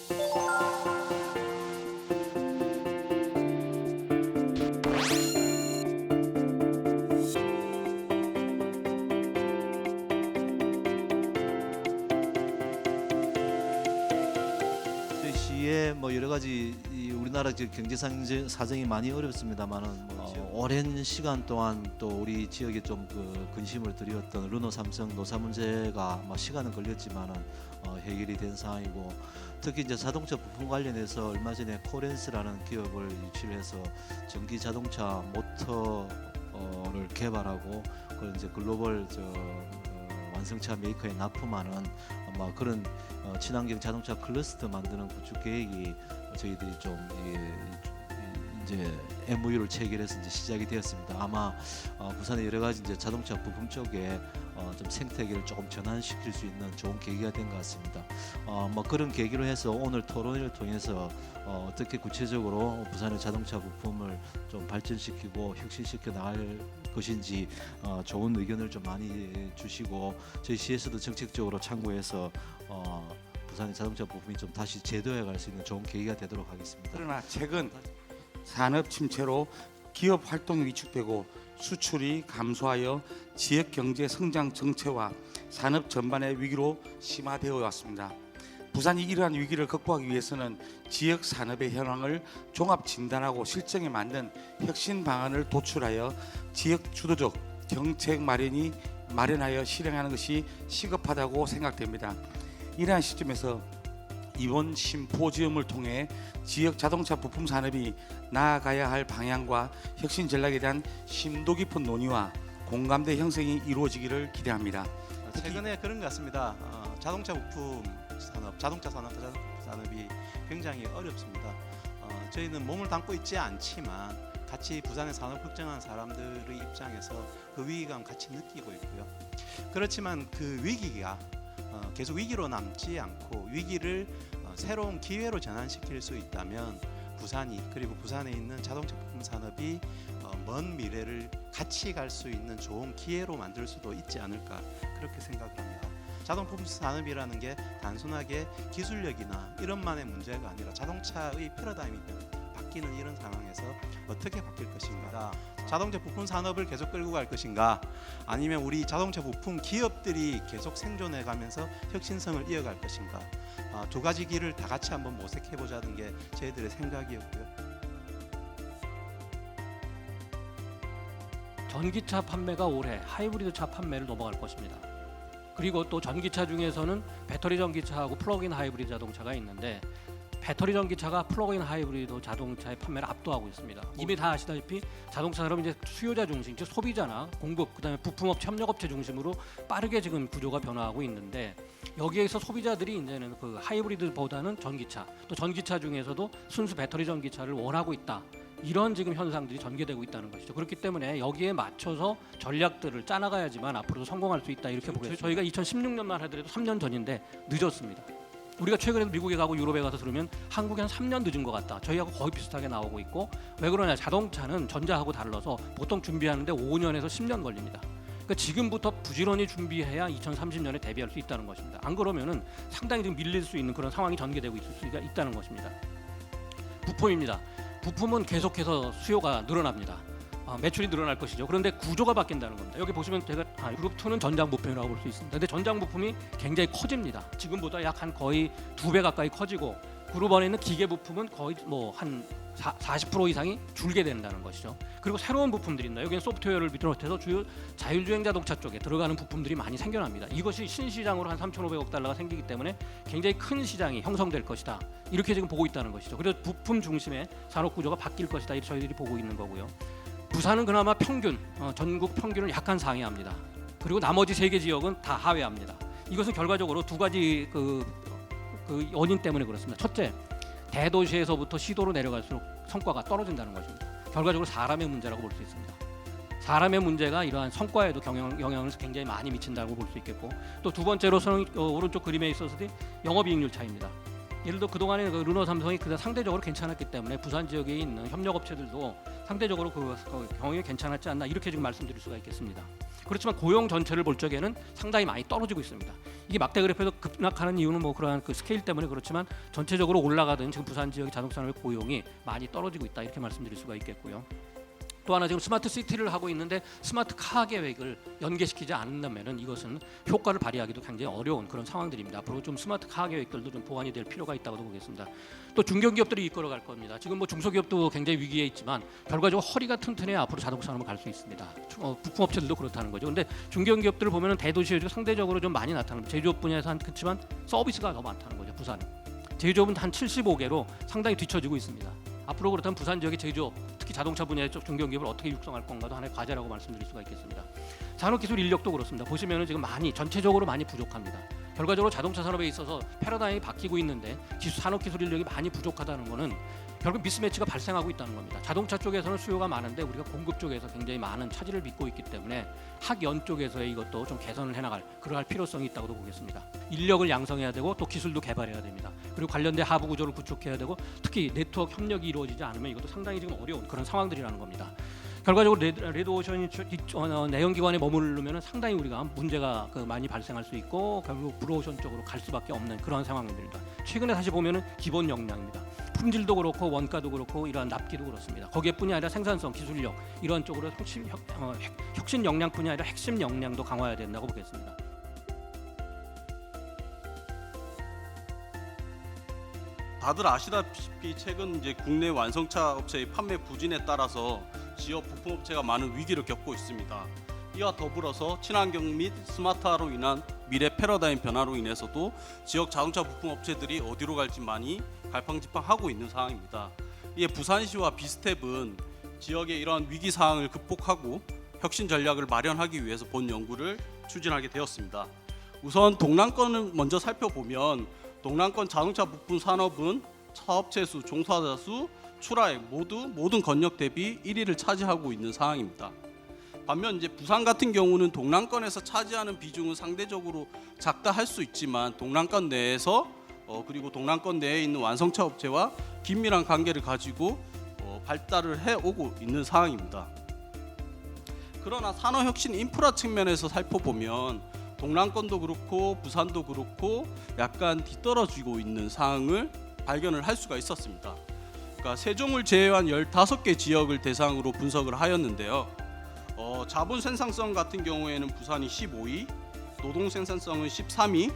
저희 시에 뭐 여러 가지 우리나라 경제 사정이 많이 어렵습니다만은 오랜 시간 동안 또 우리 지역에 좀 근심을 드렸던 르노 삼성 노사 문제가 시간은 걸렸지만은 해결이 된 상황이고, 특히 이제 자동차 부품 관련해서 얼마 전에 코렌스라는 기업을 유치를 해서 전기 자동차 모터를 개발하고 그걸 이제 글로벌 완성차 메이커에 납품하는 그런 친환경 자동차 클러스터 만드는 구축 계획이 저희들이 좀 이제 MOU를 체결해서 이제 시작이 되었습니다. 아마 부산의 여러 가지 이제 자동차 부품 쪽에 좀 생태계를 조금 전환시킬 수 있는 좋은 계기가 된 것 같습니다. 그런 계기로 해서 오늘 토론회를 통해서 어떻게 구체적으로 부산의 자동차 부품을 좀 발전시키고 혁신시켜 나갈 것인지 좋은 의견을 좀 많이 주시고, 저희 시에서도 정책적으로 참고해서 부산의 자동차 부품이 좀 다시 제도해 갈 수 있는 좋은 계기가 되도록 하겠습니다. 그러나 최근 산업 침체로 기업 활동이 위축되고 수출이 감소하여 지역 경제 성장 정체와 산업 전반의 위기로 심화되어 왔습니다. 부산이 이러한 위기를 극복하기 위해서는 지역 산업의 현황을 종합 진단하고 실정에 맞는 혁신 방안을 도출하여 지역 주도적 정책 마련하여 실행하는 것이 시급하다고 생각됩니다. 이러한 시점에서 이번 심포지엄을 통해 지역 자동차 부품 산업이 나아가야 할 방향과 혁신 전략에 대한 심도 깊은 논의와 공감대 형성이 이루어지기를 기대합니다. 최근에 그런 것 같습니다. 자동차 부품 산업, 자동차 산업이 굉장히 어렵습니다. 저희는 몸을 담고 있지 않지만 같이 부산의 산업 혁정한 사람들의 입장에서 그 위기감 같이 느끼고 있고요. 그렇지만 그 위기가 계속 위기로 남지 않고 위기를 새로운 기회로 전환시킬 수 있다면 부산이, 그리고 부산에 있는 자동차 부품 산업이 먼 미래를 같이 갈 수 있는 좋은 기회로 만들 수도 있지 않을까, 그렇게 생각을 합니다. 자동차 부품 산업이라는 게 단순하게 기술력이나 이런만의 문제가 아니라 자동차의 패러다임이 바뀌는 이런 상황에서 어떻게 바뀔 것인가, 자동차 부품 산업을 계속 끌고 갈 것인가, 아니면 우리 자동차 부품 기업들이 계속 생존해 가면서 혁신성을 이어갈 것인가, 두 가지 길을 다 같이 한번 모색해 보자는 게 저희들의 생각이었고요. 전기차 판매가 올해 하이브리드 차 판매를 넘어갈 것입니다. 그리고 또 전기차 중에서는 배터리 전기차하고 플러그인 하이브리드 자동차가 있는데, 배터리 전기차가 플러그인 하이브리드 자동차의 판매를 압도하고 있습니다. 이미 다 아시다시피 자동차 산업은 이제 수요자 중심, 즉 소비자나 공급, 그다음에 부품업체, 협력업체 중심으로 빠르게 지금 구조가 변화하고 있는데, 여기에서 소비자들이 이제는 그 하이브리드보다는 전기차, 또 전기차 중에서도 순수 배터리 전기차를 원하고 있다. 이런 지금 현상들이 전개되고 있다는 것이죠. 그렇기 때문에 여기에 맞춰서 전략들을 짜나가야지만 앞으로도 성공할 수 있다, 이렇게 보겠습니다. 저희가 2016년만 하더라도 3년 전인데 늦었습니다. 우리가 최근에도 미국에 가고 유럽에 가서 들으면 한국이 한 3년 늦은 것 같다, 저희하고 거의 비슷하게 나오고 있고, 왜 그러냐, 자동차는 전자하고 달라서 보통 준비하는데 5년에서 10년 걸립니다. 그러니까 지금부터 부지런히 준비해야 2030년에 대비할 수 있다는 것입니다. 안 그러면은 상당히 지금 밀릴 수 있는 그런 상황이 전개되고 있을 수가 있다는 것입니다. 부품입니다. 부품은 계속해서 수요가 늘어납니다. 매출이 늘어날 것이죠. 그런데 구조가 바뀐다는 겁니다. 여기 보시면 제가 그룹 2는 전장 부품이라고 볼 수 있습니다. 근데 전장 부품이 굉장히 커집니다. 지금보다 약 한 거의 2배 가까이 커지고, 그룹 1에 있는 기계 부품은 거의 한 40% 이상이 줄게 된다는 것이죠. 그리고 새로운 부품들이 있다. 여기는 소프트웨어를 비롯해서 주요 자율주행 자동차 쪽에 들어가는 부품들이 많이 생겨납니다. 이것이 신시장으로 한 3,500억 달러가 생기기 때문에 굉장히 큰 시장이 형성될 것이다, 이렇게 지금 보고 있다는 것이죠. 그래서 부품 중심의 산업 구조가 바뀔 것이다, 이렇게 저희들이 보고 있는 거고요. 부산은 그나마 평균, 전국 평균을 약간 상회합니다. 그리고 나머지 3개 지역은 다 하회합니다. 이것은 결과적으로 두 가지 그 원인 때문에 그렇습니다. 첫째, 대도시에서부터 시도로 내려갈수록 성과가 떨어진다는 것입니다. 결과적으로 사람의 문제라고 볼 수 있습니다. 사람의 문제가 이러한 성과에도 영향을 굉장히 많이 미친다고 볼 수 있겠고, 또 두 번째로서는 오른쪽 그림에 있어서 영업이익률 차이입니다. 예를 들어 그동안에 르노 삼성이 그다 상대적으로 괜찮았기 때문에 부산 지역에 있는 협력업체들도 상대적으로 그 경영이 괜찮았지 않나, 이렇게 지금 말씀드릴 수가 있겠습니다. 그렇지만 고용 전체를 볼 적에는 상당히 많이 떨어지고 있습니다. 이게 막대 그래프에서 급락하는 이유는 뭐 그러한 그 스케일 때문에 그렇지만 전체적으로 올라가던 지금 부산 지역의 자동차 산업의 고용이 많이 떨어지고 있다 이렇게 말씀드릴 수가 있겠고요. 또 하나 지금 스마트 시티를 하고 있는데 스마트 카 계획을 연계시키지 않는다면은 이것은 효과를 발휘하기도 굉장히 어려운 그런 상황들입니다. 앞으로 좀 스마트 카 계획들도 좀 보완이 될 필요가 있다고 보겠습니다. 또 중견기업들이 이끌어갈 겁니다. 지금 뭐 중소기업도 굉장히 위기에 있지만 결과적으로 허리가 튼튼해야 앞으로 자동차 산업을 갈 수 있습니다. 부품업체들도 그렇다는 거죠. 근데 중견기업들을 보면은 대도시에 상대적으로 좀 많이 나타납니다. 제조업 분야에서 한 그렇지만 서비스가 더 많다는 거죠. 부산은 제조업은 한 75개로 상당히 뒤처지고 있습니다. 앞으로 그렇다면 부산 지역의 제조업, 특히 자동차 분야의 쪽 중견기업을 어떻게 육성할 건가도 하나의 과제라고 말씀드릴 수가 있겠습니다. 산업기술 인력도 그렇습니다. 보시면은 지금 전체적으로 많이 부족합니다. 결과적으로 자동차 산업에 있어서 패러다임이 바뀌고 있는데 산업기술 인력이 많이 부족하다는 것은 결국 미스매치가 발생하고 있다는 겁니다. 자동차 쪽에서는 수요가 많은데 우리가 공급 쪽에서 굉장히 많은 차질을 빚고 있기 때문에 학연 쪽에서의 이것도 좀 개선을 해나갈 그러할 필요성이 있다고도 보겠습니다. 인력을 양성해야 되고 또 기술도 개발해야 됩니다. 그리고 관련된 하부 구조를 구축해야 되고 특히 네트워크 협력이 이루어지지 않으면 이것도 상당히 지금 어려운 그런 상황들이라는 겁니다. 결과적으로 레드오션이 내연기관에 머무르면 상당히 우리가 문제가 많이 발생할 수 있고 결국 블루오션 쪽으로 갈 수밖에 없는 그런 상황입니다. 최근에 다시 보면은 기본 역량입니다. 품질도 그렇고 원가도 그렇고 이러한 납기도 그렇습니다. 거기에뿐이 아니라 생산성, 기술력 이러한 쪽으로 혁신 역량뿐이 아니라 핵심 역량도 강화해야 된다고 보겠습니다. 다들 아시다시피 최근 이제 국내 완성차 업체의 판매 부진에 따라서 지역 부품업체가 많은 위기를 겪고 있습니다. 이와 더불어서 친환경 및 스마트화로 인한 미래 패러다임 변화로 인해서도 지역 자동차 부품업체들이 어디로 갈지 많이 갈팡질팡하고 있는 상황입니다. 이에 부산시와 비스텝은 지역의 이러한 위기 상황을 극복하고 혁신 전략을 마련하기 위해서 본 연구를 추진하게 되었습니다. 우선 동남권을 먼저 살펴보면 동남권 자동차 부품 산업은 사업체 수, 종사자 수, 출하액 모두 모든 권역 대비 1위를 차지하고 있는 상황입니다. 반면 이제 부산 같은 경우는 동남권에서 차지하는 비중은 상대적으로 작다 할 수 있지만 동남권 내에서 그리고 동남권 내에 있는 완성차 업체와 긴밀한 관계를 가지고 발달을 해오고 있는 상황입니다. 그러나 산업혁신 인프라 측면에서 살펴보면 동남권도 그렇고 부산도 그렇고 약간 뒤떨어지고 있는 상황을 발견을 할 수가 있었습니다. 그러니까 세종을 제외한 15개 지역을 대상으로 분석을 하였는데요. 자본 생산성 같은 경우에는 부산이 15위, 노동 생산성은 13위,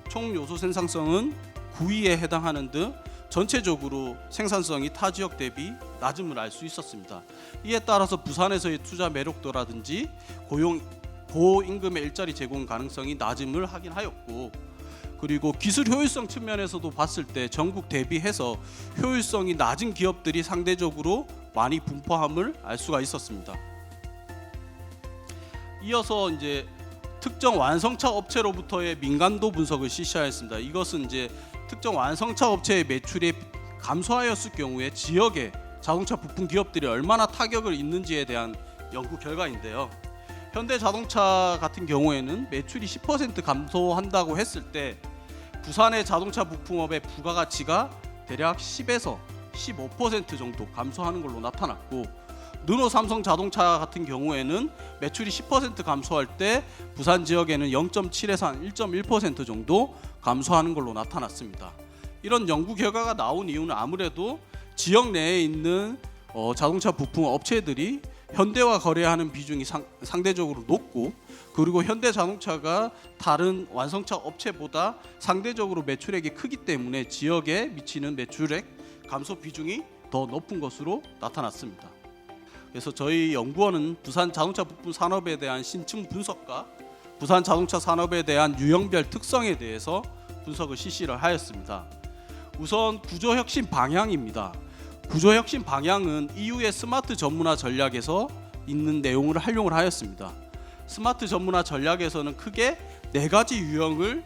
총 요소 생산성은 9위에 해당하는 등 전체적으로 생산성이 타 지역 대비 낮음을 알 수 있었습니다. 이에 따라서 부산에서의 투자 매력도라든지 고임금의 일자리 제공 가능성이 낮음을 확인하였고, 그리고 기술 효율성 측면에서도 봤을 때 전국 대비해서 효율성이 낮은 기업들이 상대적으로 많이 분포함을 알 수가 있었습니다. 이어서 이제 특정 완성차 업체로부터의 민감도 분석을 실시하였습니다. 이것은 이제 특정 완성차 업체의 매출이 감소하였을 경우에 지역의 자동차 부품 기업들이 얼마나 타격을 입는지에 대한 연구 결과인데요. 현대자동차 같은 경우에는 매출이 10% 감소한다고 했을 때 부산의 자동차 부품업의 부가가치가 대략 10에서 15% 정도 감소하는 걸로 나타났고, 르노 삼성 자동차 같은 경우에는 매출이 10% 감소할 때 부산 지역에는 0.7에서 한 1.1% 정도 감소하는 걸로 나타났습니다. 이런 연구 결과가 나온 이유는 아무래도 지역 내에 있는 자동차 부품 업체들이 현대와 거래하는 비중이 상대적으로 높고, 그리고 현대자동차가 다른 완성차 업체보다 상대적으로 매출액이 크기 때문에 지역에 미치는 매출액 감소 비중이 더 높은 것으로 나타났습니다. 그래서 저희 연구원은 부산 자동차 부품 산업에 대한 신층 분석과 부산 자동차 산업에 대한 유형별 특성에 대해서 분석을 실시를 하였습니다. 우선 구조혁신 방향입니다. 구조혁신 방향은 EU의 스마트 전문화 전략에서 있는 내용을 활용을 하였습니다. 스마트 전문화 전략에서는 크게 4가지 유형으로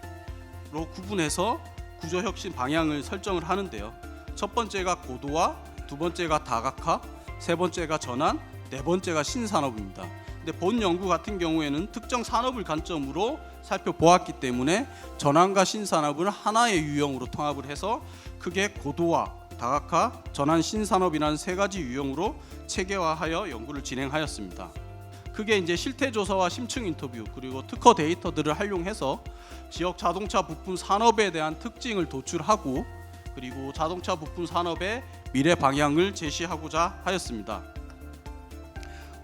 구분해서 구조혁신 방향을 설정을 하는데요. 첫 번째가 고도화, 두 번째가 다각화, 세 번째가 전환, 네 번째가 신산업입니다. 근데 본 연구 같은 경우에는 특정 산업을 관점으로 살펴보았기 때문에 전환과 신산업을 하나의 유형으로 통합을 해서 크게 고도화, 다각화, 전환, 신산업이라는 3가지 유형으로 체계화하여 연구를 진행하였습니다. 크게 이제 실태 조사와 심층 인터뷰 그리고 특허 데이터들을 활용해서 지역 자동차 부품 산업에 대한 특징을 도출하고 그리고 자동차 부품 산업의 미래 방향을 제시하고자 하였습니다.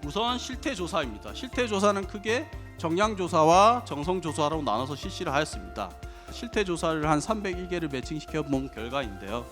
우선 실태 조사입니다. 실태 조사는 크게 정량 조사와 정성 조사로 나눠서 실시를 하였습니다. 실태 조사를 한 301개를 매칭시켜 본 결과인데요.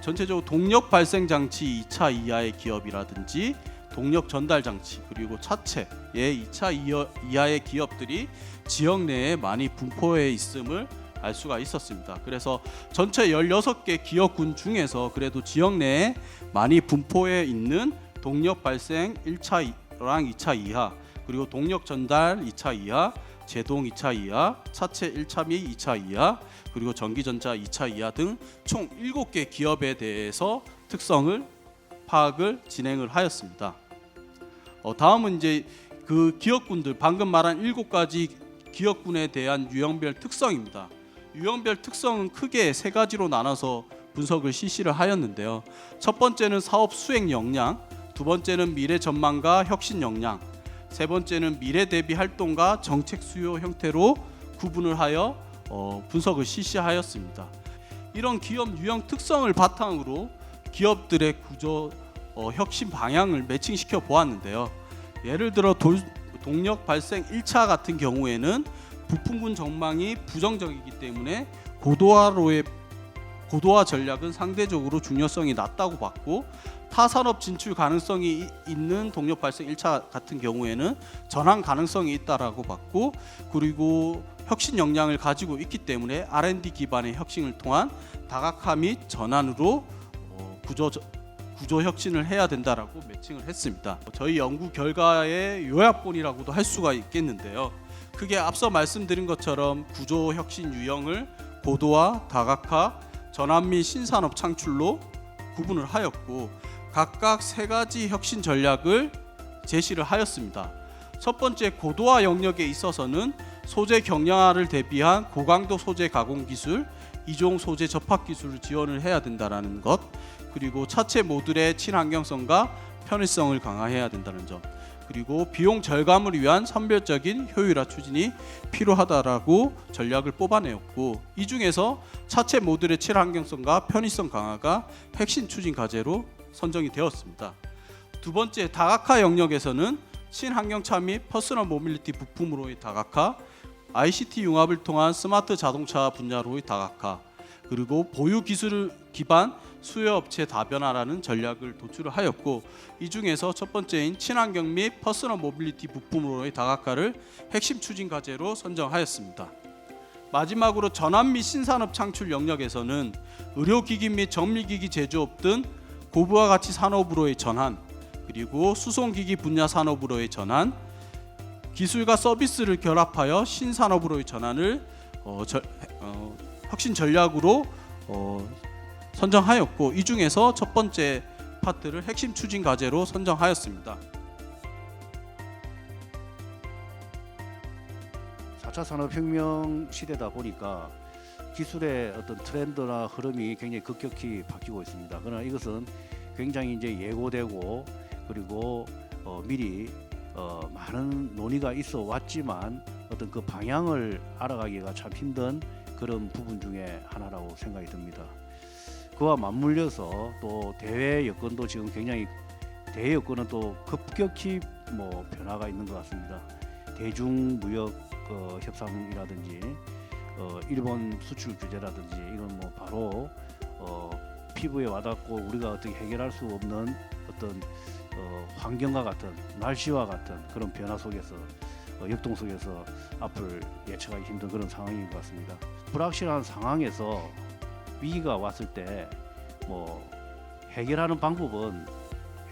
전체적으로 동력 발생 장치 2차 이하의 기업이라든지 동력 전달 장치 그리고 차체의 2차 이하의 기업들이 지역 내에 많이 분포해 있음을 알 수가 있었습니다. 그래서 전체 16개 기업군 중에서 그래도 지역 내에 많이 분포해 있는 동력 발생 1차랑 2차 이하 그리고 동력 전달 2차 이하 제동 2차 이하, 차체 1차 및 2차 이하, 그리고 전기전자 2차 이하 등 총 7개 기업에 대해서 특성을 파악을 진행을 하였습니다. 다음은 이제 그 기업군들 방금 말한 7가지 기업군에 대한 유형별 특성입니다. 유형별 특성은 크게 3가지로 나눠서 분석을 실시를 하였는데요. 첫 번째는 사업 수행 역량, 두 번째는 미래 전망과 혁신 역량, 세 번째는 미래 대비 활동과 정책 수요 형태로 구분을 하여 분석을 실시하였습니다. 이런 기업 유형 특성을 바탕으로 기업들의 구조 혁신 방향을 매칭시켜 보았는데요. 예를 들어 동력 발생 1차 같은 경우에는 부품군 전망이 부정적이기 때문에 고도화 전략은 상대적으로 중요성이 낮다고 봤고 타산업 진출 가능성이 있는 동력 발생 1차 같은 경우에는 전환 가능성이 있다라고 봤고 그리고 혁신 역량을 가지고 있기 때문에 R&D 기반의 혁신을 통한 다각화 및 전환으로 구조 혁신을 해야 된다라고 매칭을 했습니다. 저희 연구 결과의 요약본이라고도 할 수가 있겠는데요. 크게 앞서 말씀드린 것처럼 구조 혁신 유형을 고도화, 다각화, 전환 및 신산업 창출로 구분을 하였고 각각 3가지 혁신 전략을 제시를 하였습니다. 첫 번째 고도화 영역에 있어서는 소재 경량화를 대비한 고강도 소재 가공 기술, 이종 소재 접합 기술을 지원을 해야 된다는 것, 그리고 차체 모듈의 친환경성과 편의성을 강화해야 된다는 점, 그리고 비용 절감을 위한 선별적인 효율화 추진이 필요하다라고 전략을 뽑아내었고 이 중에서 차체 모듈의 친환경성과 편의성 강화가 핵심 추진 과제로 선정이 되었습니다. 두 번째 다각화 영역에서는 친환경차 및 퍼스널 모빌리티 부품으로의 다각화, ICT 융합을 통한 스마트 자동차 분야로의 다각화, 그리고 보유 기술 기반 수요 업체 다변화라는 전략을 도출을 하였고 이 중에서 첫 번째인 친환경 및 퍼스널 모빌리티 부품으로의 다각화를 핵심 추진 과제로 선정하였습니다. 마지막으로 전환 및 신산업 창출 영역에서는 의료기기 및 정밀기기 제조업 등 고부가 가치 산업으로의 전환, 그리고 수송기기 분야 산업으로의 전환, 기술과 서비스를 결합하여 신산업으로의 전환을 혁신 전략으로 선정하였고 이 중에서 첫 번째 파트를 핵심 추진 과제로 선정하였습니다. 4차 산업혁명 시대다 보니까 기술의 어떤 트렌드나 흐름이 굉장히 급격히 바뀌고 있습니다. 그러나 이것은 굉장히 이제 예고되고 그리고 미리 많은 논의가 있어 왔지만 어떤 그 방향을 알아가기가 참 힘든 그런 부분 중에 하나라고 생각이 듭니다. 그와 맞물려서 또 대외 여건도 지금 굉장히 대외 여건은 또 급격히 변화가 있는 것 같습니다. 대중무역 협상이라든지 일본 수출 규제라든지 이건 바로 피부에 와닿고 우리가 어떻게 해결할 수 없는 어떤 환경과 같은 날씨와 같은 그런 변화 속에서 역동 속에서 앞을 예측하기 힘든 그런 상황인 것 같습니다. 불확실한 상황에서 위기가 왔을 때 해결하는 방법은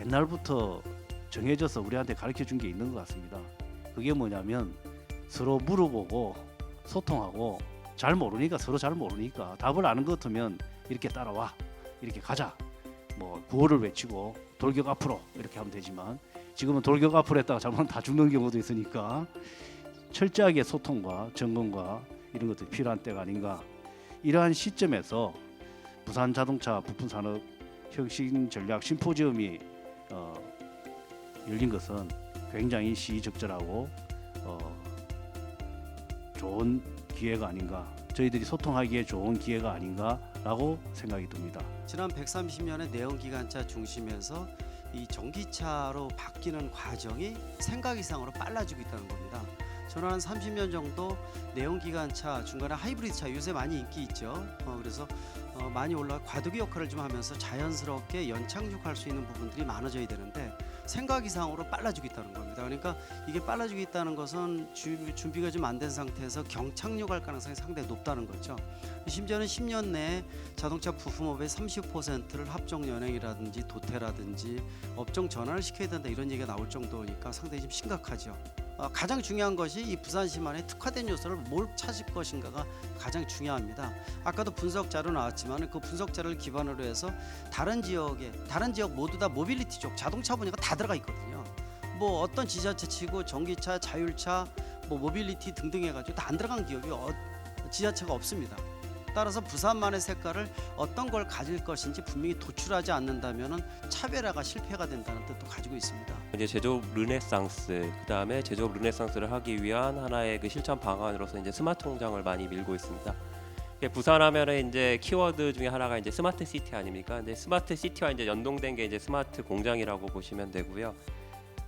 옛날부터 정해져서 우리한테 가르쳐 준 게 있는 것 같습니다. 그게 뭐냐면 서로 물어보고 소통하고 잘 모르니까 서로 잘 모르니까 답을 아는 것 같으면 이렇게 따라와 이렇게 가자 구호를 외치고 돌격 앞으로 이렇게 하면 되지만 지금은 돌격 앞으로 했다가 잘못하면 다 죽는 경우도 있으니까 철저하게 소통과 점검과 이런 것들이 필요한 때가 아닌가. 이러한 시점에서 부산 자동차 부품 산업 혁신 전략 심포지엄이 열린 것은 굉장히 시의적절하고 좋은 기회가 아닌가, 저희들이 소통하기에 좋은 기회가 아닌가라고 생각이 듭니다. 지난 130년의 내연기관차 중심에서 이 전기차로 바뀌는 과정이 생각 이상으로 빨라지고 있다는 겁니다. 저는 한 30년 정도 내연기관차 중간에 하이브리드차 요새 많이 인기 있죠. 그래서 많이 올라 과도기 역할을 좀 하면서 자연스럽게 연착륙할 수 있는 부분들이 많아져야 되는데 생각 이상으로 빨라지고 있다는 겁니다. 그러니까 이게 빨라지고 있다는 것은 준비가 좀 안 된 상태에서 경착륙할 가능성이 상당히 높다는 거죠. 심지어는 10년 내에 자동차 부품업의 30%를 합종 연행이라든지 도태라든지 업종 전환을 시켜야 된다 이런 얘기가 나올 정도니까 상당히 좀 심각하죠. 가장 중요한 것이 이 부산시만의 특화된 요소를 뭘 찾을 것인가가 가장 중요합니다. 아까도 분석 자료 나왔지만 그 분석 자료를 기반으로 해서 다른 지역 모두 다 모빌리티 쪽 자동차 분야가 다 들어가 있거든요. 뭐 어떤 지자체 치고 전기차, 자율차, 뭐 모빌리티 등등 해가지고 다 안 들어간 기업이 지자체가 없습니다. 따라서 부산만의 색깔을 어떤 걸 가질 것인지 분명히 도출하지 않는다면은 차별화가 실패가 된다는 뜻도 가지고 있습니다. 이제 제조업 르네상스, 그다음에 제조업 르네상스를 하기 위한 하나의 그 실천 방안으로서 이제 스마트 공장을 많이 밀고 있습니다. 부산하면은 이제 키워드 중에 하나가 이제 스마트 시티 아닙니까? 근데 스마트 시티와 이제 연동된 게 이제 스마트 공장이라고 보시면 되고요.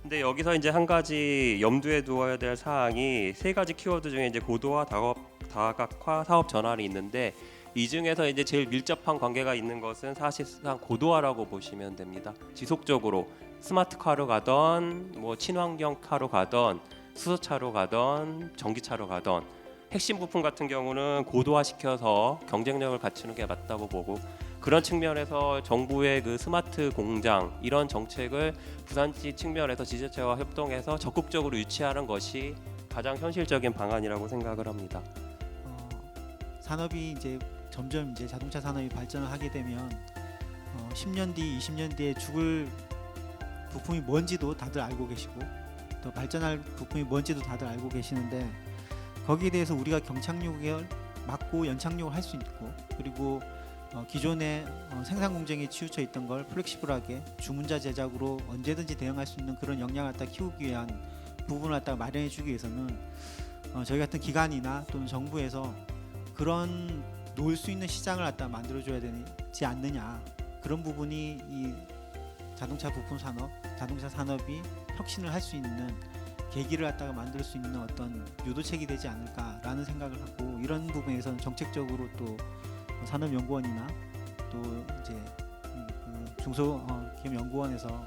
근데 여기서 이제 한 가지 염두에 두어야 될 사항이 세 가지 키워드 중에 이제 고도화, 다각화, 사업 전환이 있는데 이 중에서 이제 제일 밀접한 관계가 있는 것은 사실상 고도화라고 보시면 됩니다. 지속적으로 스마트카로 가던 뭐 친환경 카로 가던 수소차로 가던 전기차로 가던 핵심 부품 같은 경우는 고도화시켜서 경쟁력을 갖추는 게 맞다고 보고 그런 측면에서 정부의 그 스마트 공장 이런 정책을 부산시 측면에서 지자체와 협동해서 적극적으로 유치하는 것이 가장 현실적인 방안이라고 생각을 합니다. 산업이 이제 점점 이제 자동차 산업이 발전을 하게 되면 10년 뒤, 20년 뒤에 죽을 부품이 뭔지도 다들 알고 계시고 또 발전할 부품이 뭔지도 다들 알고 계시는데 거기에 대해서 우리가 경착륙을 막고 연착륙을 할 수 있고 그리고 기존의 생산 공정에 치우쳐 있던 걸 플렉시블하게 주문자 제작으로 언제든지 대응할 수 있는 그런 역량을 갖다 키우기 위한 부분을 갖다 마련해 주기 위해서는 저희 같은 기관이나 또는 정부에서 그런 놓을 수 있는 시장을 갖다 만들어줘야 되지 않느냐, 그런 부분이 이 자동차 부품 산업, 자동차 산업이 혁신을 할 수 있는 계기를 갖다가 만들 수 있는 어떤 유도책이 되지 않을까라는 생각을 하고, 이런 부분에서는 정책적으로 또 산업연구원이나 또 이제 그 중소기업연구원에서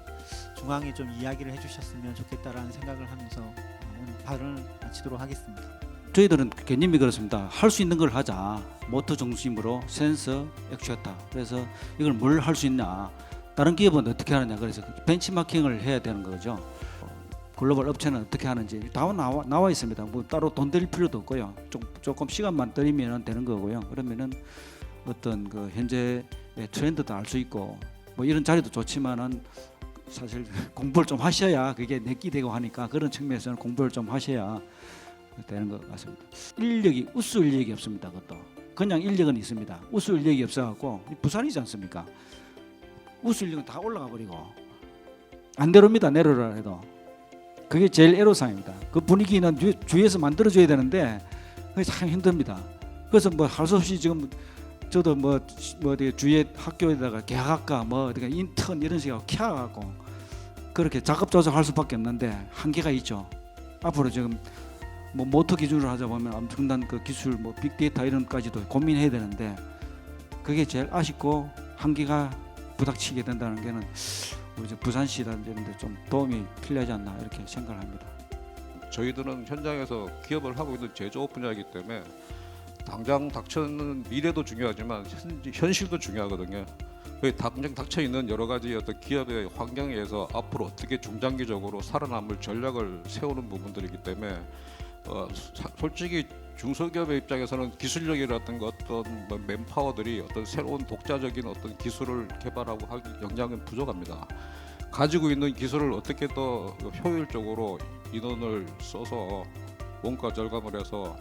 중앙에 좀 이야기를 해주셨으면 좋겠다라는 생각을 하면서 오늘 발언을 마치도록 하겠습니다. 저희들은 개념이 그렇습니다. 할 수 있는 걸 하자. 모터 중심으로 센서, 액추에이터. 그래서 이걸 뭘 할 수 있냐. 다른 기업은 어떻게 하느냐. 그래서 벤치마킹을 해야 되는 거죠. 글로벌 업체는 어떻게 하는지 다 나와 있습니다. 뭐 따로 돈 들일 필요도 없고요. 조금 시간만 들이면 되는 거고요. 그러면은 어떤 그 현재 트렌드도 알 수 있고 뭐 이런 자리도 좋지만은 사실 공부를 좀 하셔야 그게 내기되고 하니까 그런 측면에서는 공부를 좀 하셔야 되는 것 같습니다. 우수 인력이 없습니다. 그것도 그냥 인력은 있습니다. 우수 인력이 없어갖고 부산이지 않습니까? 우수 인력은 다 올라가 버리고 안 내려옵니다. 내려라 해도 그게 제일 애로사항입니다. 그 분위기는 주위에서 만들어줘야 되는데 그게 참 힘듭니다. 그래서 뭐 할 수 없이 지금 저도 뭐 주위에 학교에다가 계약학과 뭐 인턴 이런 식으로 키워갖고 그렇게 작업 조작할 수밖에 없는데 한계가 있죠. 앞으로 지금 뭐 모터 기준으로 하자 보면 엄청난 그 기술 뭐 빅데이터 이런까지도 고민해야 되는데 그게 제일 아쉽고 한계가 부닥치게 된다는 게는 이제 부산시라는 데는 좀 도움이 필요하지 않나 이렇게 생각을 합니다. 저희들은 현장에서 기업을 하고 있는 제조업 분야이기 때문에 당장 닥쳐있는 미래도 중요하지만 현실도 중요하거든요. 당장 닥쳐 있는 여러 가지 어떤 기업의 환경에 의해서 앞으로 어떻게 중장기적으로 살아남을 전략을 세우는 부분들이기 때문에 솔직히 중소기업의 입장에서는 기술력이라든가 어떤 뭐 맨파워들이 어떤 새로운 독자적인 어떤 기술을 개발하고 할 역량은 부족합니다. 가지고 있는 기술을 어떻게 더 효율적으로 인원을 써서 원가 절감을 해서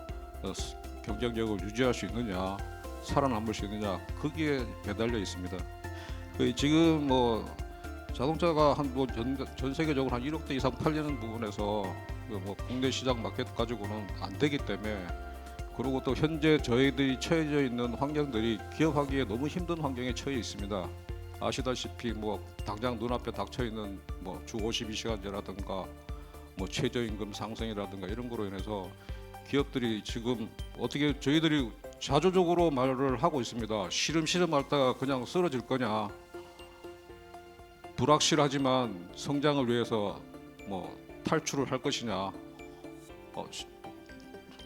경쟁력을 유지할 수 있느냐, 살아남을 수 있느냐, 거기에 매달려 있습니다. 지금 뭐 자동차가 전 세계적으로 한 1억 대 이상 팔리는 부분에서 뭐 국내 시장 마켓 가지고는 안 되기 때문에, 그리고 또 현재 저희들이 처해져 있는 환경들이 기업하기에 너무 힘든 환경에 처해 있습니다. 아시다시피 뭐 당장 눈앞에 닥쳐 있는 뭐 주 52시간제라든가 뭐 최저임금 상승이라든가 이런 거로 인해서 기업들이 지금 어떻게 저희들이 자조적으로 말을 하고 있습니다. 시름시름 앓다가 그냥 쓰러질 거냐, 불확실하지만 성장을 위해서 뭐 탈출을 할 것이냐,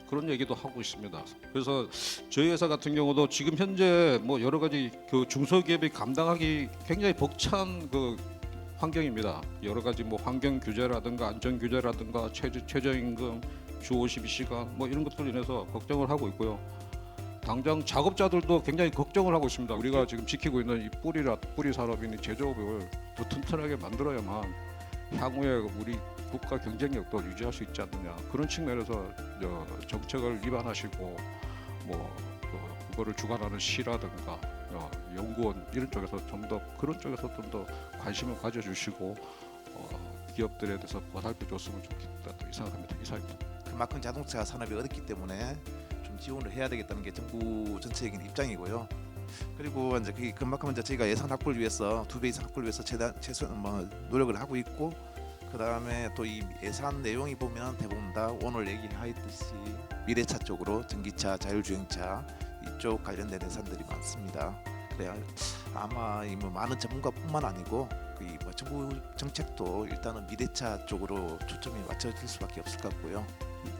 그런 얘기도 하고 있습니다. 그래서 저희 회사 같은 경우도 지금 현재 뭐 여러 가지 그 중소기업이 감당하기 굉장히 벅찬 그 환경입니다. 여러 가지 뭐 환경 규제라든가 안전 규제라든가 최저임금, 주 52시간 뭐 이런 것들로 인해서 걱정을 하고 있고요. 당장 작업자들도 굉장히 걱정을 하고 있습니다. 우리가 지금 지키고 있는 이 뿌리 산업인 제조업을 더 튼튼하게 만들어야만 향후에 우리 국가 경쟁력도 유지할 수 있지 않느냐, 그런 측면에서 정책을 입안하시고 뭐 그거를 주관하는 시라든가 연구원 이런 쪽에서 좀 더 그런 쪽에서 좀 더 관심을 가져주시고 기업들에 대해서 보살펴 줬으면 좋겠다 또 생각합니다. 이상입니다. 그만큼 자동차 산업이 어렵기 때문에 좀 지원을 해야 되겠다는 게 정부 전체적인 입장이고요. 그리고 이제 그만큼 이제 저희가 예산 확보를 위해서 2배 이상 확보를 위해서 최선 뭐 노력을 하고 있고, 그 다음에 또 이 예산 내용이 보면 대부분 다 오늘 얘기하였듯이 미래차 쪽으로 전기차, 자율주행차 이쪽 관련된 예산들이 많습니다. 그래야 아마 이 뭐 많은 전문가뿐만 아니고 뭐 정부 정책도 일단은 미래차 쪽으로 초점이 맞춰질 수밖에 없을 것 같고요.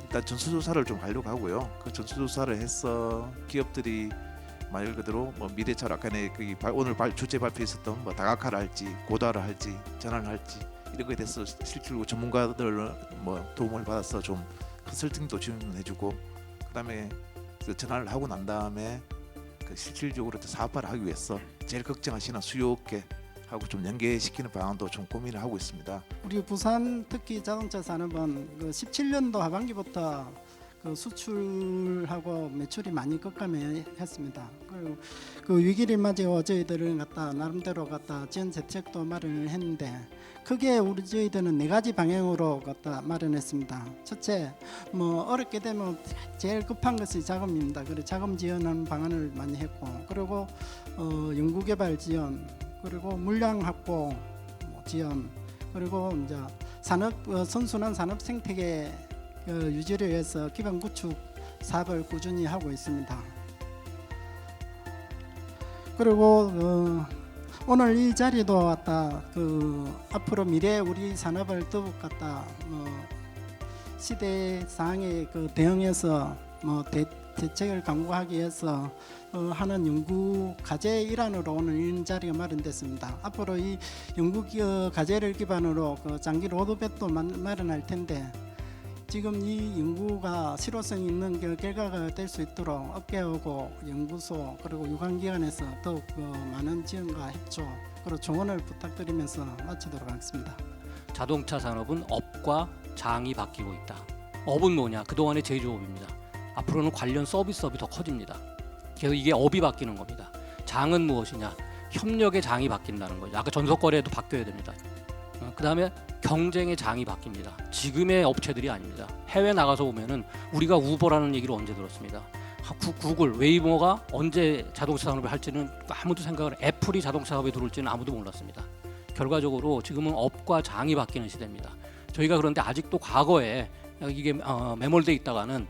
일단 전수조사를 좀 하려고 하고요. 그 전수조사를 해서 기업들이 말 그대로 뭐 미래차로 아까 오늘 주제 발표했었던 뭐 다각화를 할지 고도화를 할지 전환을 할지 이런 거에 대해서 실질로 전문가들 뭐 도움을 받아서 좀 컨설팅도 지원해주고, 그다음에 그 전환을 하고 난 다음에 그 실질적으로 사업화를 하기 위해서 제일 걱정하시는 수요업계 하고 좀 연계시키는 방안도 좀 고민을 하고 있습니다. 우리 부산 특히 자동차 산업은 그 17년도 하반기부터 그 수출하고 매출이 많이 급감했습니다. 그리고 그 위기를 맞이하고 저희들은 나름대로 지원 대책도 마련을 했는데, 크게 저희들은 4가지 방향으로 마련했습니다. 첫째, 뭐 어렵게 되면 제일 급한 것이 자금입니다. 그래서 자금 지원하는 방안을 많이 했고, 그리고 연구개발 지원, 그리고 물량 확보 지원, 그리고 이제 선순환 산업 생태계 유지를 위해서 기반 구축 사업을 꾸준히 하고 있습니다. 그리고 오늘 이 자리도 앞으로 미래 우리 산업을 더욱 시대 상황에 대응해서 대책을 강구하기 위해서 하는 연구 과제 일환으로 오늘 이런 자리가 마련됐습니다. 앞으로 이 연구 과제를 기반으로 장기 로드맵도 마련할 텐데, 지금 이 연구가 실효성 있는 결과가 될 수 있도록 업계하고 연구소 그리고 유관기관에서 더욱 많은 지원과 협조 그리고 조언을 부탁드리면서 마치도록 하겠습니다. 자동차 산업은 업과 장이 바뀌고 있다. 업은 뭐냐? 그동안의 제조업입니다. 앞으로는 관련 서비스업이 더 커집니다. 그래서 이게 업이 바뀌는 겁니다. 장은 무엇이냐? 협력의 장이 바뀐다는 거죠. 아까 전속거래도 바뀌어야 됩니다. 그 다음에 경쟁의 장이 바뀝니다. 지금의 업체들이 아닙니다. 해외 나가서 보면은 우리가 우버라는 얘기를 언제 들었습니다. 구글, 웨이모가 언제 자동차 산업을 할지는 아무도 생각을, 애플이 자동차 사업에 들어올지는 아무도 몰랐습니다. 결과적으로 지금은 업과 장이 바뀌는 시대입니다. 저희가 그런데 아직도 과거에 이게 매몰돼 있다가는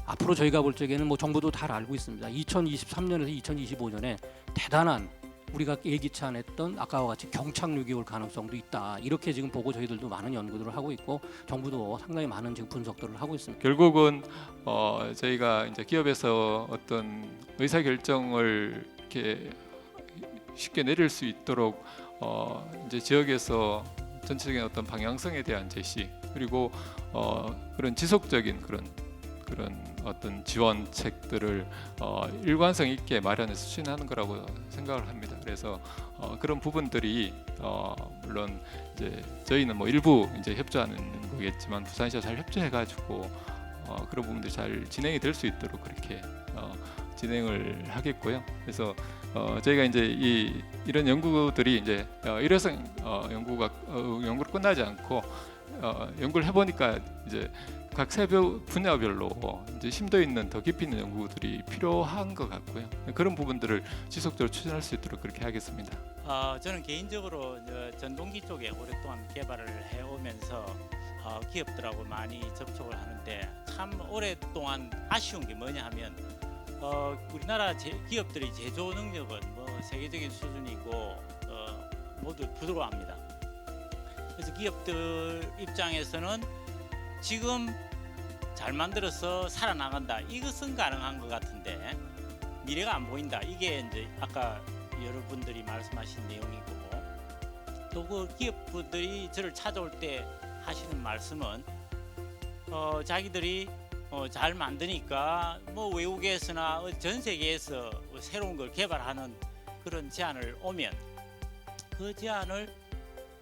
앞으로 저희가 볼 적에는 뭐 정부도 잘 알고 있습니다. 2023년에서 2025년에 대단한 우리가 예기치 않았던 아까와 같이 경착륙이 올 가능성도 있다. 이렇게 지금 보고 저희들도 많은 연구들을 하고 있고 정부도 상당히 많은 지금 분석들을 하고 있습니다. 결국은 저희가 이제 기업에서 어떤 의사 결정을 이렇게 쉽게 내릴 수 있도록 이제 지역에서 전체적인 어떤 방향성에 대한 제시, 그리고 그런 지속적인 그런 어떤 지원책들을 일관성 있게 마련해서 추진하는 거라고 생각을 합니다. 그래서 그런 부분들이 물론 이제 저희는 뭐 일부 이제 협조하는 거겠지만 부산시와 잘 협조해가지고 그런 부분들이 잘 진행이 될 수 있도록 그렇게 진행을 하겠고요. 그래서 저희가 이제 이런 연구들이 이제 일회성 연구로 끝나지 않고 연구를 해보니까 이제 각 세부 분야별로 이제 심도 있는 더 깊이 있는 연구들이 필요한 것 같고요. 그런 부분들을 지속적으로 추진할 수 있도록 그렇게 하겠습니다. 저는 개인적으로 전동기 쪽에 오랫동안 개발을 해오면서 기업들하고 많이 접촉을 하는데 참 오랫동안 아쉬운 게 뭐냐 하면 우리나라 기업들의 제조 능력은 뭐 세계적인 수준이고 모두 부드러워합니다. 그래서 기업들 입장에서는 지금 잘 만들어서 살아나간다. 이것은 가능한 것 같은데 미래가 안 보인다. 이게 이제 아까 여러분들이 말씀하신 내용이고 또 그 기업들이 저를 찾아올 때 하시는 말씀은 자기들이 잘 만드니까 뭐 외국에서나 전 세계에서 새로운 걸 개발하는 그런 제안을 오면 그 제안을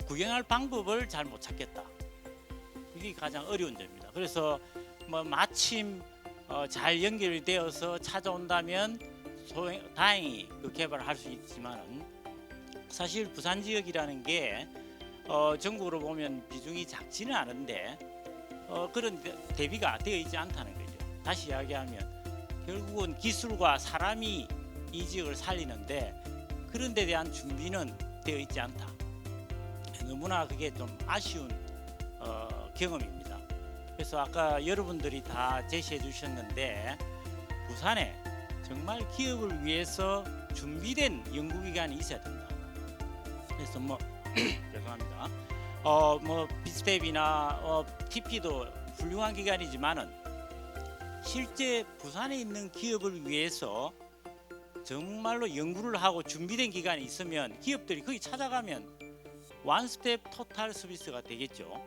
구경할 방법을 잘 못 찾겠다. 이게 가장 어려운 점입니다. 그래서 뭐 마침 잘 연결이 되어서 찾아온다면 다행히 그 개발을 할 수 있지만은 사실 부산 지역이라는 게 전국으로 보면 비중이 작지는 않은데 그런 대비가 되어 있지 않다는 거죠. 다시 이야기하면 결국은 기술과 사람이 이 지역을 살리는데 그런 데 대한 준비는 되어 있지 않다. 너무나 그게 좀 아쉬운 경험입니다. 그래서 아까 여러분들이 다 제시해 주셨는데 부산에 정말 기업을 위해서 준비된 연구기관이 있어야 된다. 그래서 뭐 죄송합니다. 뭐 비스텝이나 TP도 훌륭한 기관이지만은 실제 부산에 있는 기업을 위해서 정말로 연구를 하고 준비된 기관이 있으면 기업들이 거기 찾아가면 원스텝 토탈 서비스가 되겠죠.